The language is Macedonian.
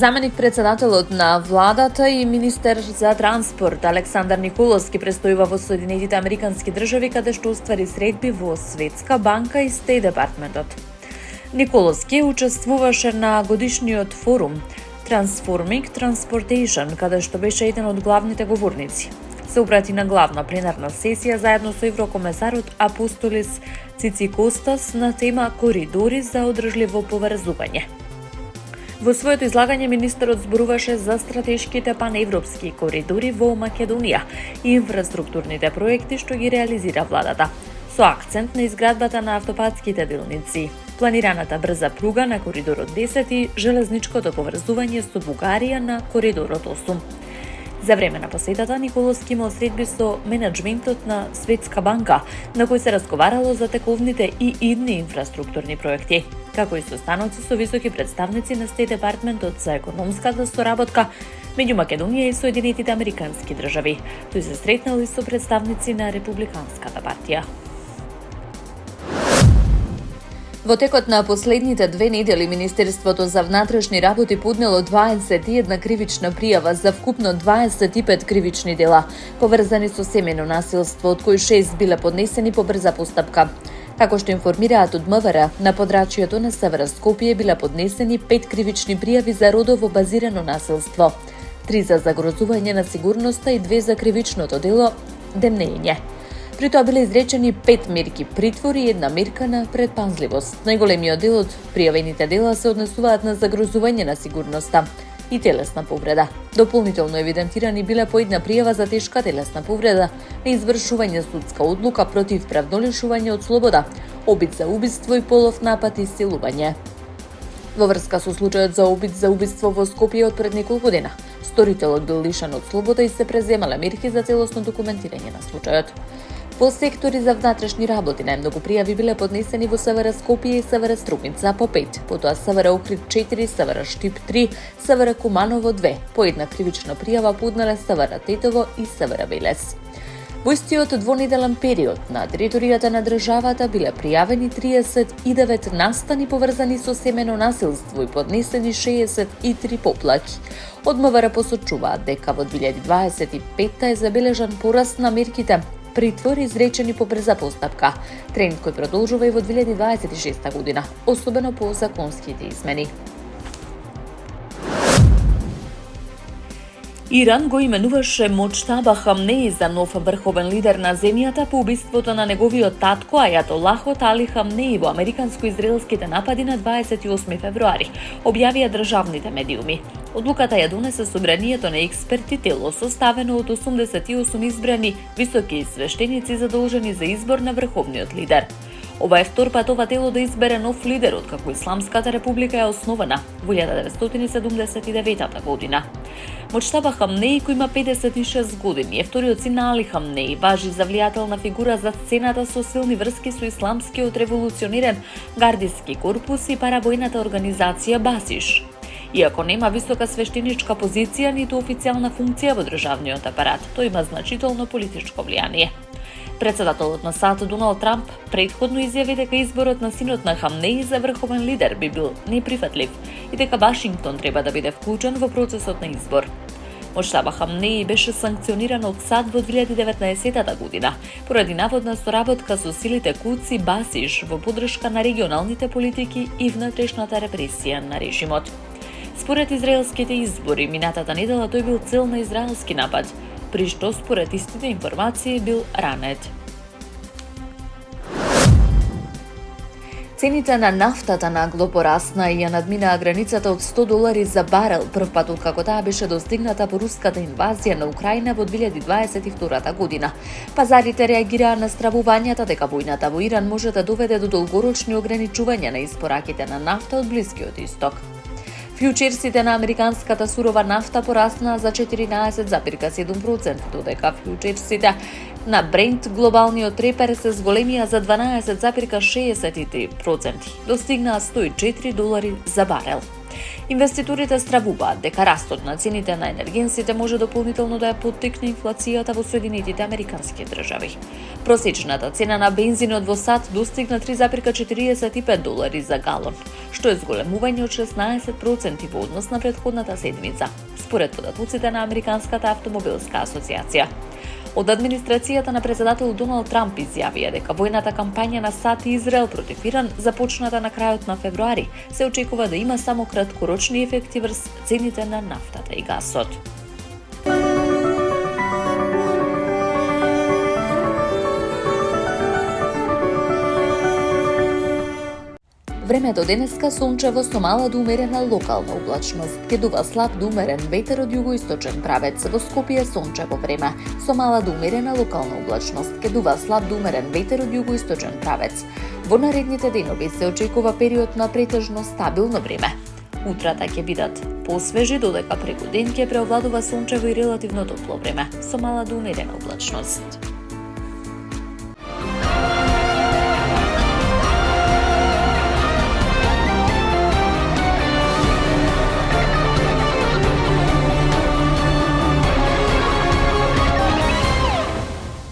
Заменик председателот на владата и министер за транспорт Александар Николовски престојува во Соединетите Американски држави, каде што оствари средби во Светска банка и Стејт департментот. Николовски учествуваше на годишниот форум Transforming Transportation, каде што беше еден од главните говорници. Се обрати на главна пленарна сесија заедно со еврокомесарот Апостолис Цицикостас на тема коридори за одржливо поврзување. Во своето излагање министерот зборуваше за стратешките паневропски коридори во Македонија и инфраструктурните проекти што ги реализира владата, со акцент на изградбата на автопатските делници, планираната брза пруга на коридорот 10 и железничкото поврзување со Бугарија на коридорот 8. За време на посетата, Николовски имал средби со менеджментот на Светска банка, на кој се разговарало за тековните и идни инфраструктурни проекти, како и состаноци со високи представници на Стејт департментот за економската соработка меѓу Македонија и Соединетите Американски држави. Тој се сретнал и со представници на Републиканската партија. Во текот на последните 2 недели, Министерството за внатрешни работи поднело 21 кривична пријава за вкупно 25 кривични дела, поврзани со семејно насилство, од кои 6 биле поднесени по брза постапка. Како што информираат од МВР, на подрачјето на Север Скопје биле поднесени 5 кривични пријави за родово базирано насилство, 3 за загрозување на сигурноста и 2 за кривичното дело демнење. При тоа биле изречени 5 мерки притвор и 1 мерка на предпазливост. Најголемиот дел од пријавените дела се однесуваат на загрозување на сигурноста и телесна повреда. Дополнително евидентирани биле по 1 пријава за тешка телесна повреда, неизвршување судска одлука против правно лишување од слобода, обид за убиство и полов напад и силување. Во врска со случајот за обид за убиство во Скопје од пред неколку дена, сторителот бил лишен од слобода и се преземале мерки за целосно документирање на случајот. Во сектори за внатрешни работи најмногу пријави биле поднесени во Север Скопје и Север Струмица по 5, потоа Север Охрид 4, Север Штип 3, Север Куманово 2, по 1 кривична пријава поднале Север Тетово и Север Велес. Во истиот двонеделен период на територијата на државата биле пријавени 39 настани поврзани со семено насилство и поднесени 63 поплаки. Од МВР посочуваат дека во 2025 е забележан пораст на мерките притвор изречени по брза постапка, тренд кој продолжува и во 2026 година, особено по законските измени. Иран го именуваше Моџтаба Хамнеи за нов врховен лидер на земјата по убиството на неговиот татко Ајатолахот Али Хамнеи во американско-израелските напади на 28 февруари, објавија државните медиуми. Одлуката ја донесе собранието на експерти, тело составено од 88 избрани високи свештеници задолжени за избор на врховниот лидер. Ова е втор пат ова тело да избере нов лидер откако Исламската република е основана во 1979 година. Моџтаба Хамнеи, кој има 56 години, е вториот син на Али Хамнеи, важи за влијателна фигура за сцената со силни врски со исламскиот револуционирен гардиски корпус и паравојната организација Басиш. Иако нема висока свештеничка позиција ниту официјална функција во државниот апарат, тој има значително политичко влијание. Председателот на САД Доналд Трамп претходно изјави дека изборот на синот на Хамнеи за врховен лидер би бил неприфатлив и дека Вашингтон треба да биде вклучен во процесот на избор. Моџтаба Хамнеи беше санкциониран од САД во 2019 година поради наводна соработка со силите Куц и Басиш во поддршка на регионалните политики и внатрешната репресија на режимот. Според израелските избори, минатата недела тој бил цел на израелски напад, при што според истите информации бил ранет. Цените на нафтата нагло порасна и ја надминаа границата од $100 за барел, прв пат откако таа беше достигната по руската инвазија на Украина во 2022 година. Пазарите реагираа на стравувањата дека војната во Иран може да доведе до долгорочни ограничувања на испораките на нафта од Блискиот Исток. Фјучерсите на американската сурова нафта пораснаа за 14,7%, додека фјучерсите на Брент, глобалниот репер, се зголемија за 12,63%, достигнаа $104 за барел. Инвеститорите стравуваат дека растот на цените на енергенсите може дополнително да ја поттикне инфлацијата во Соединетите Американски држави. Просечната цена на бензинот во САД достигна $3,45 за галон, што што е зголемување од 16% во однос на претходната седмица, според податоците на Американската автомобилска асоциација. Од администрацијата на председател Доналд Трамп изјавија дека војната кампања на САД и Израел против Иран, започната на крајот на февруари, се очекува да има само краткорочни ефекти врз цените на нафтата и гасот. Времето денеска сончево со мала до умерена локална облачност. Ке дува слаб до умерен ветер од југоисточен правец. Во Скопје сончево време со мала до умерена локална облачност. Ке дува слаб до умерен ветер од југоисточен правец. Во наредните денови се очекува период на претежно стабилно време. Утрата ќе бидат посвежи, додека преку ден ќе преовладува сончево и релативно топло време со мала до умерена облачност.